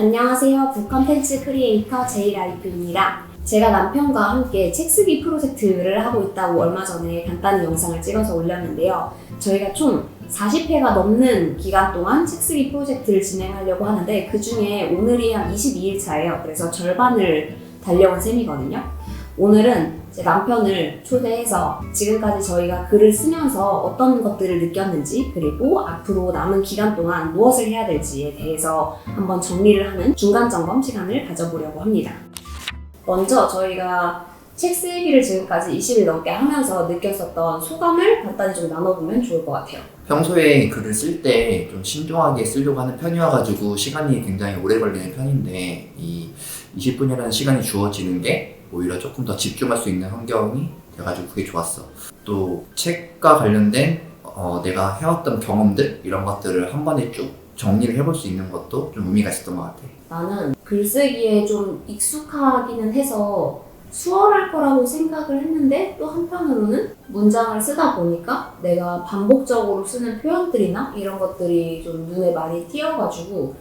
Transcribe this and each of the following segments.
안녕하세요. 북컨텐츠 크리에이터 제이라이프입니다. 제가 남편과 함께 책 쓰기 프로젝트를 하고 있다고 얼마 전에 간단히 영상을 찍어서 올렸는데요. 저희가 총 40회가 넘는 기간 동안 책 쓰기 프로젝트를 진행하려고 하는데 그 중에 오늘이 한 22일 차예요. 그래서 절반을 달려온 셈이거든요. 오늘은 제 남편을 초대해서 지금까지 저희가 글을 쓰면서 어떤 것들을 느꼈는지 그리고 앞으로 남은 기간 동안 무엇을 해야 될지에 대해서 한번 정리를 하는 중간점검 시간을 가져보려고 합니다. 먼저 저희가 책 쓰기를 지금까지 20일 넘게 하면서 느꼈었던 소감을 간단히 좀 나눠보면 좋을 것 같아요. 평소에 글을 쓸 때 좀 신중하게 쓰려고 하는 편이어가지고 시간이 굉장히 오래 걸리는 편인데 이 20분이라는 시간이 주어지는 게 오히려 조금 더 집중할 수 있는 환경이 돼가지고 그게 좋았어. 또 책과 관련된 내가 해왔던 경험들 이런 것들을 한 번에 쭉 정리를 해볼 수 있는 것도 좀 의미가 있었던 것 같아. 나는 글쓰기에 좀 익숙하기는 해서 수월할 거라고 생각을 했는데 또 한편으로는 문장을 쓰다 보니까 내가 반복적으로 쓰는 표현들이나 이런 것들이 좀 눈에 많이 띄어가지고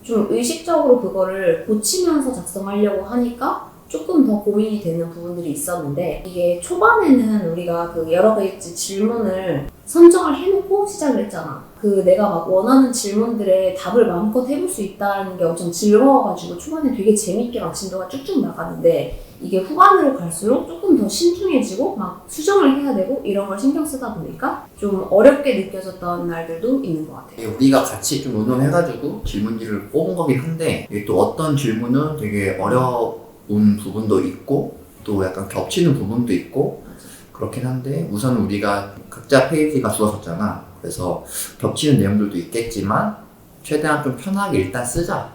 좀 의식적으로 그거를 고치면서 작성하려고 하니까 조금 더 고민이 되는 부분들이 있었는데 이게 초반에는 우리가 그 여러 가지 질문을 선정을 해놓고 시작을 했잖아. 그 내가 막 원하는 질문들에 답을 마음껏 해볼 수 있다는 게 엄청 즐거워가지고 초반에 되게 재밌게 막 진도가 쭉쭉 나가는데 이게 후반으로 갈수록 조금 더 신중해지고 막 수정을 해야 되고 이런 걸 신경 쓰다 보니까 좀 어렵게 느껴졌던 날들도 있는 것 같아요. 우리가 같이 좀 의논해가지고 질문지를 뽑은 거긴 한데 이게 또 어떤 질문은 되게 어려운 부분도 있고 또 약간 겹치는 부분도 있고 그렇긴 한데 우선 우리가 각자 페이지가 주어졌잖아. 그래서 겹치는 내용들도 있겠지만 최대한 좀 편하게 일단 쓰자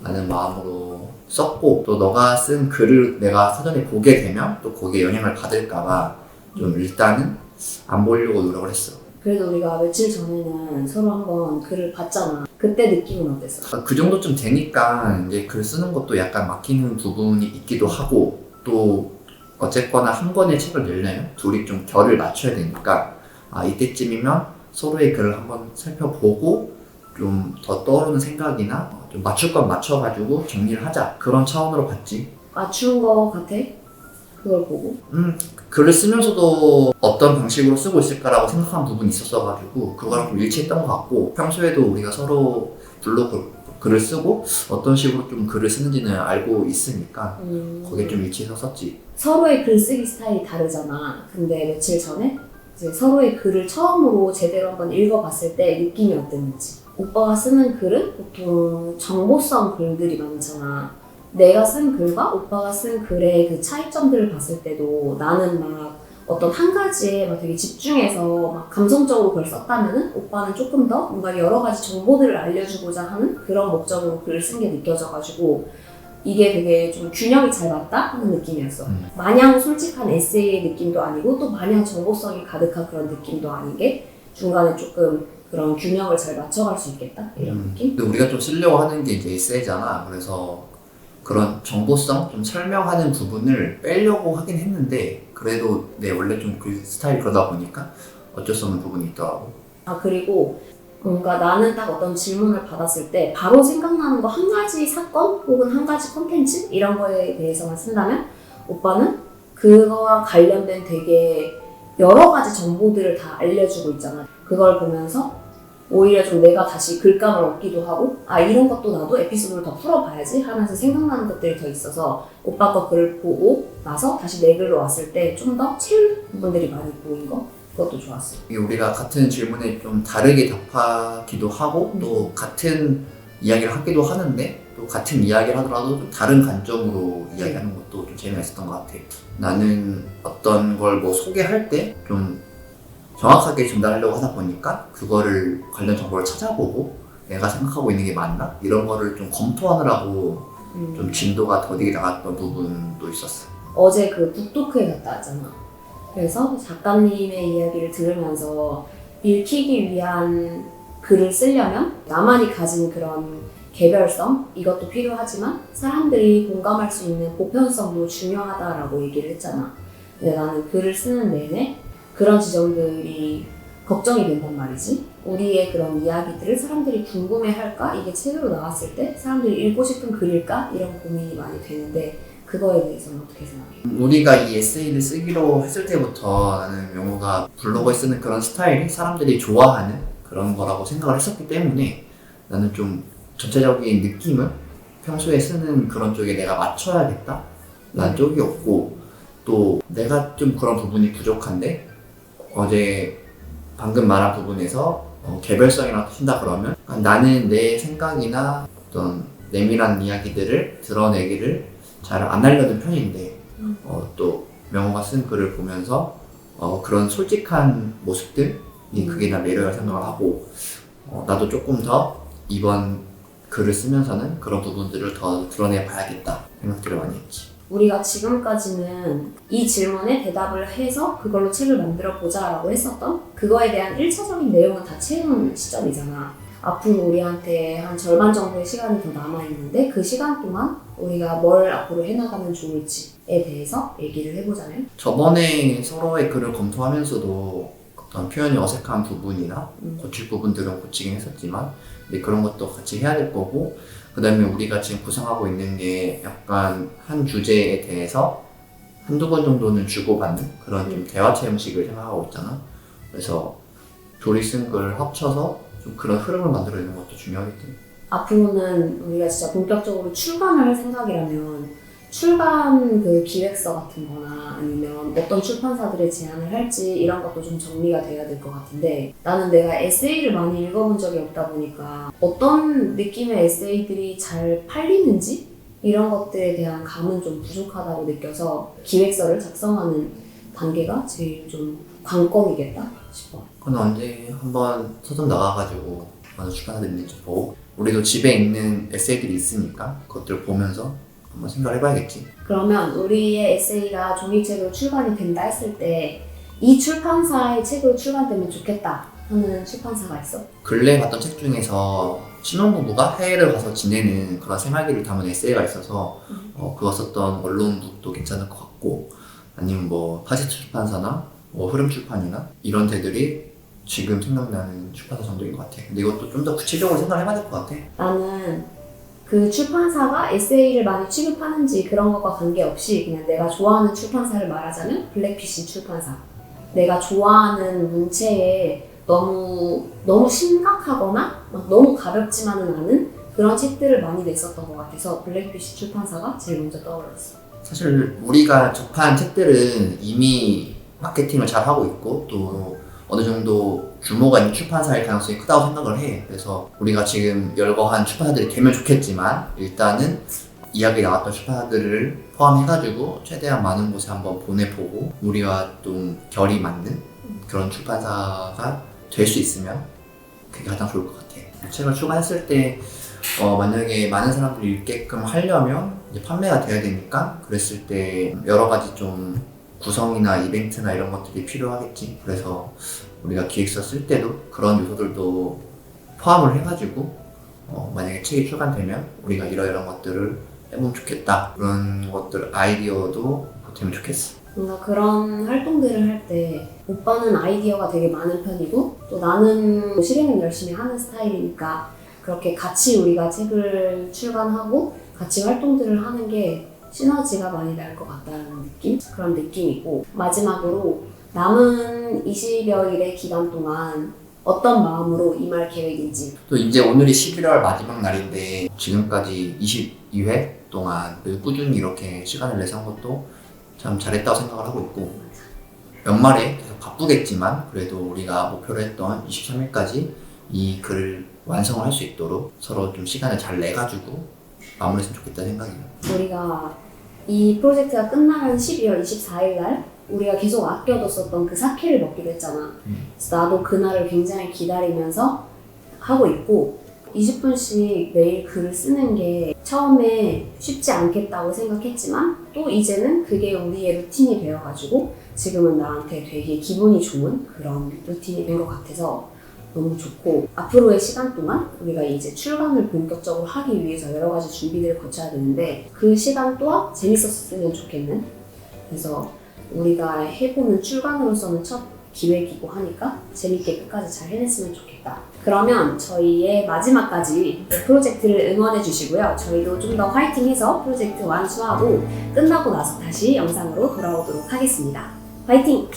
라는 마음으로 썼고 또 너가 쓴 글을 내가 사전에 보게 되면 또 거기에 영향을 받을까봐 좀 일단은 안 보려고 노력을 했어. 그래도 우리가 며칠 전에는 서로 한번 글을 봤잖아. 그때 느낌은 어땠어? 그 정도쯤 되니까 이제 글 쓰는 것도 약간 막히는 부분이 있기도 하고 또 어쨌거나 한 권의 책을 내려면 둘이 좀 결을 맞춰야 되니까 이때쯤이면 서로의 글을 한번 살펴보고 좀 더 떠오르는 생각이나 좀 맞출 건 맞춰가지고 정리를 하자 그런 차원으로 봤지. 맞춘 거 같아? 그걸 보고? 글을 쓰면서도 어떤 방식으로 쓰고 있을까라고 생각한 부분이 있었어가지고 그거랑 좀 일치했던 것 같고 평소에도 우리가 서로 블로그 글을 쓰고 어떤 식으로 좀 글을 쓰는지는 알고 있으니까 거기에 좀 일치해서 썼지. 서로의 글쓰기 스타일이 다르잖아. 근데 며칠 전에 이제 서로의 글을 처음으로 제대로 한번 읽어봤을 때 느낌이 어땠는지. 오빠가 쓰는 글은 보통 정보성 글들이 많잖아. 내가 쓴 글과 오빠가 쓴 글의 그 차이점들을 봤을 때도 나는 막 어떤 한 가지에 막 되게 집중해서 막 감성적으로 글을 썼다면은 오빠는 조금 더 뭔가 여러 가지 정보들을 알려주고자 하는 그런 목적으로 글을 쓴 게 느껴져가지고 이게 되게 좀 균형이 잘 맞다 하는 느낌이었어. 마냥 솔직한 에세이의 느낌도 아니고 또 마냥 정보성이 가득한 그런 느낌도 아닌 게 중간에 조금 그런 균형을 잘 맞춰갈 수 있겠다 이런 느낌? 근데 우리가 좀 쓰려고 하는 게 이제 에세이잖아. 그래서 그런 정보성 좀 설명하는 부분을 빼려고 하긴 했는데 그래도 내 원래 좀 그 스타일이 그러다 보니까 어쩔 수 없는 부분이 있더라고. 그리고 뭔가 나는 딱 어떤 질문을 받았을 때 바로 생각나는 거 한 가지 사건 혹은 한 가지 콘텐츠 이런 거에 대해서만 쓴다면 오빠는 그거와 관련된 되게 여러 가지 정보들을 다 알려주고 있잖아. 그걸 보면서 오히려 좀 내가 다시 글감을 얻기도 하고 이런 것도 나도 에피소드를 더 풀어봐야지 하면서 생각나는 것들이 더 있어서 오빠 거 글을 보고 나서 다시 내 글로 왔을 때 좀 더 채울 부분들이 많이 보인 거 그것도 좋았어. 이게 우리가 같은 질문에 좀 다르게 답하기도 하고 또 같은 이야기를 하기도 하는데 또 같은 이야기를 하더라도 좀 다른 관점으로 이야기하는 것도 좀 재미가 있었던 것 같아. 나는 어떤 걸 뭐 소개할 때 좀 정확하게 전달하려고 하다 보니까 그거를 관련 정보를 찾아보고 내가 생각하고 있는 게 맞나? 이런 거를 좀 검토하느라고 좀 진도가 더디게 나갔던 부분도 있었어. 어제 그 북토크에 갔다 왔잖아. 그래서 작가님의 이야기를 들으면서 읽히기 위한 글을 쓰려면 나만이 가진 그런 개별성 이것도 필요하지만 사람들이 공감할 수 있는 보편성도 중요하다라고 얘기를 했잖아. 근데 나는 글을 쓰는 내내 그런 지점들이 걱정이 된단 말이지. 우리의 그런 이야기들을 사람들이 궁금해할까? 이게 책으로 나왔을 때 사람들이 읽고 싶은 글일까? 이런 고민이 많이 되는데 그거에 대해서는 어떻게 생각해? 우리가 이 에세이를 쓰기로 했을 때부터 나는 명호가 블로그에 쓰는 그런 스타일이 사람들이 좋아하는 그런 거라고 생각을 했었기 때문에 나는 좀 전체적인 느낌을 평소에 쓰는 그런 쪽에 내가 맞춰야겠다 라는 쪽이었고, 또 내가 좀 그런 부분이 부족한데 어제 방금 말한 부분에서 개별성이라고 쓴다 그러면 나는 내 생각이나 어떤 내밀한 이야기들을 드러내기를 잘 안 하려는 편인데 또 명호가 쓴 글을 보면서 그런 솔직한 모습들이 그게 나 매력이라고 생각을 하고 나도 조금 더 이번 글을 쓰면서는 그런 부분들을 더 드러내 봐야겠다 생각들을 많이 했지. 우리가 지금까지는 이 질문에 대답을 해서 그걸로 책을 만들어 보자라고 했었던 그거에 대한 1차적인 내용은 다 채운 시점이잖아. 앞으로 우리한테 한 절반 정도의 시간이 더 남아있는데 그 시간 동안 우리가 뭘 앞으로 해나가면 좋을지에 대해서 얘기를 해보자면, 저번에 서로의 글을 검토하면서도 어떤 표현이 어색한 부분이나 고칠 부분들은 고치긴 했었지만 근데 그런 것도 같이 해야 될 거고, 그 다음에 우리가 지금 구상하고 있는 게 약간 한 주제에 대해서 한두 번 정도는 주고받는 그런 좀 대화체 형식을 생각하고 있잖아. 그래서 둘이 쓴 글 합쳐서 좀 그런 흐름을 만들어내는 것도 중요하겠지. 앞으로는 우리가 진짜 본격적으로 출간을 할 생각이라면 출간 그 기획서 같은 거나 아니면 어떤 출판사들의 제안을 할지 이런 것도 좀 정리가 돼야 될 것 같은데, 나는 내가 에세이를 많이 읽어본 적이 없다 보니까 어떤 느낌의 에세이들이 잘 팔리는지 이런 것들에 대한 감은 좀 부족하다고 느껴서 기획서를 작성하는 단계가 제일 좀 관건이겠다 싶어. 그건 언제 한번 서점 나가가지고 어느 출판사들 있는지 보고 우리도 집에 있는 에세이들이 있으니까 그것들을 보면서 한번 생각을 해봐야겠지. 그러면 우리의 에세이가 종이책으로 출간이 된다 했을 때 이 출판사의 책으로 출간되면 좋겠다 하는 출판사가 있어? 근래에 봤던 책 중에서 신혼부부가 해외를 가서 지내는 그런 생활기를 담은 에세이가 있어서 그거 썼던 언론북도 괜찮을 것 같고, 아니면 뭐 파지 출판사나 뭐 흐름 출판이나 이런 데들이 지금 생각나는 출판사 정도인 것 같아. 근데 이것도 좀 더 구체적으로 생각을 해봐야 될 것 같아. 나는 그 출판사가 에세이를 많이 취급하는지 그런 것과 관계없이 그냥 내가 좋아하는 출판사를 말하자면 블랙피쉬 출판사. 내가 좋아하는 문체에 너무 심각하거나 막 너무 가볍지만은 않은 그런 책들을 많이 냈었던 것 같아서 블랙피쉬 출판사가 제일 먼저 떠올랐어. 사실 우리가 접한 책들은 이미 마케팅을 잘 하고 있고 또 어느 정도 규모가 있는 출판사일 가능성이 크다고 생각을 해. 그래서 우리가 지금 열거한 출판사들이 되면 좋겠지만 일단은 이야기 나왔던 출판사들을 포함해가지고 최대한 많은 곳에 한번 보내보고 우리와 좀 결이 맞는 그런 출판사가 될 수 있으면 그게 가장 좋을 것 같아. 책을 출간했을 때 만약에 많은 사람들이 읽게끔 하려면 이제 판매가 돼야 되니까 그랬을 때 여러 가지 좀 구성이나 이벤트나 이런 것들이 필요하겠지. 그래서 우리가 기획서 쓸 때도 그런 요소들도 포함을 해가지고 만약에 책이 출간되면 우리가 이러이러한 것들을 해보면 좋겠다, 그런 것들 아이디어도 보태면 좋겠어. 뭔가 그런 활동들을 할 때 오빠는 아이디어가 되게 많은 편이고 또 나는 실행을 열심히 하는 스타일이니까 그렇게 같이 우리가 책을 출간하고 같이 활동들을 하는 게 시너지가 많이 날 것 같다는 느낌? 그런 느낌이고, 마지막으로 남은 20여일의 기간 동안 어떤 마음으로 임할 계획인지. 또 이제 오늘이 11월 마지막 날인데 지금까지 22회 동안 꾸준히 이렇게 시간을 내서 한 것도 참 잘했다고 생각을 하고 있고, 연말에 계속 바쁘겠지만 그래도 우리가 목표로 했던 23일까지 이 글을 완성을 할 수 있도록 서로 좀 시간을 잘 내가지고 마무리했으면 좋겠다는 생각이에요. 우리가 이 프로젝트가 끝나는 12월 24일 날 우리가 계속 아껴뒀었던 그 사케를 먹기로 했잖아. 그래서 나도 그날을 굉장히 기다리면서 하고 있고, 20분씩 매일 글을 쓰는 게 처음에 쉽지 않겠다고 생각했지만 또 이제는 그게 우리의 루틴이 되어가지고 지금은 나한테 되게 기분이 좋은 그런 루틴이 된 것 같아서 너무 좋고, 앞으로의 시간 동안 우리가 이제 출간을 본격적으로 하기 위해서 여러 가지 준비들을 거쳐야 되는데 그 시간 또한 재밌었으면 좋겠는, 그래서 우리가 해보는 출간으로서는 첫 기획이고 하니까 재밌게 끝까지 잘 해냈으면 좋겠다. 그러면 저희의 마지막까지 프로젝트를 응원해 주시고요. 저희도 좀 더 화이팅해서 프로젝트 완수하고 끝나고 나서 다시 영상으로 돌아오도록 하겠습니다. 화이팅!